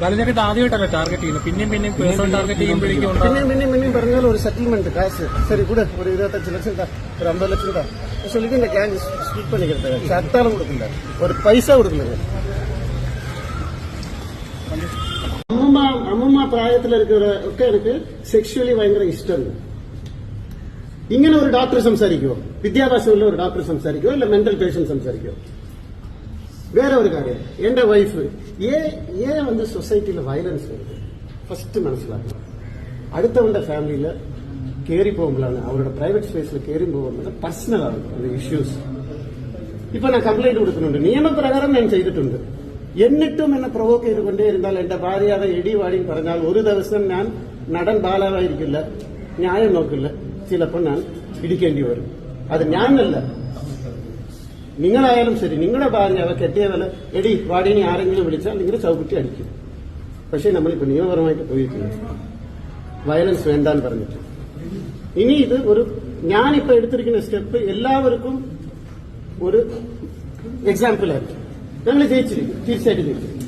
ബാലചേട്ടൻ ആദ്യമായിട്ടല്ല target ചെയ്യുന്നത്, പിന്നെയും personal target ചെയ്യുമ്പോഴേക്കും പിന്നെയും പറഞ്ഞാൽ ഒരു സെറ്റിൽമെന്റ് കാശ് சரி கூட ஒரு 25 லட்சம் தான், ஒரு 50 லட்சம் தான் சொல்லிட்டு இந்த கேங் ஸ்பிளிட் பண்ணிக்கிறது. சட்டாலும் கொடுக்கல, ஒரு பைசா கொடுக்கல. അമ്മമ്മ പ്രായത്തിൽ ഒക്കെ എനിക്ക് സെക്ഷുവലി ഭയങ്കര ഇഷ്ടമുണ്ട്. ഇങ്ങനെ ഒരു ഡോക്ടർ സംസാരിക്കുമോ? വിദ്യാഭ്യാസമുള്ള ഒരു ഡോക്ടർ സംസാരിക്കുമോ? ഇല്ല മെന്റൽ പേഷ്യന്റ് സംസാരിക്കുമോ? വേറെ ഒരു കാര്യം, എന്റെ വൈഫ് സൊസൈറ്റിയിൽ വയലൻസ് വരുന്നത് ഫസ്റ്റ് മനസ്സിലാക്കണം. അടുത്തവന്റെ ഫാമിലിയിൽ കയറി പോകുമ്പോഴാണ്, അവരുടെ പ്രൈവറ്റ് സ്പേസിൽ കയറി പോകുന്നത് പേഴ്സണലാണ് അത് ഇഷ്യൂസ്. ഇപ്പൊ ഞാൻ കംപ്ലൈന്റ് കൊടുക്കുന്നുണ്ട്, നിയമപ്രകാരം ഞാൻ ചെയ്തിട്ടുണ്ട്. എന്നിട്ടും എന്നെ പ്രൊവോക്ക് ചെയ്തുകൊണ്ടേയിരുന്നാൽ എന്റെ ഭാര്യ അത് എടി വാടിയും പറഞ്ഞാൽ ഒരു ദിവസം ഞാൻ നടൻ ബാലാവായിരിക്കില്ല, ന്യായം നോക്കില്ല, ചിലപ്പോൾ ഞാൻ ഇടിക്കേണ്ടി വരും. അത് ഞാനല്ല, നിങ്ങളായാലും ശരി. നിങ്ങളുടെ ഭാര്യ അവ കെട്ടിയ പോലെ എടി വാടിനെ ആരെങ്കിലും വിളിച്ചാൽ നിങ്ങൾ ചവിട്ടി അടിക്കും. പക്ഷെ നമ്മളിപ്പോ നിയമപരമായിട്ട് പോയിട്ടില്ല, വയലൻസ് വേണ്ടാന്ന് പറഞ്ഞിട്ട്. ഇനി ഇത് ഒരു ഞാനിപ്പോ എടുത്തിരിക്കുന്ന സ്റ്റെപ്പ് എല്ലാവർക്കും ഒരു എക്സാമ്പിൾ ആയിരിക്കും. ഞങ്ങൾ ജയിച്ചിരിക്കും, തീർച്ചയായിട്ടും ജയിച്ചിരിക്കും.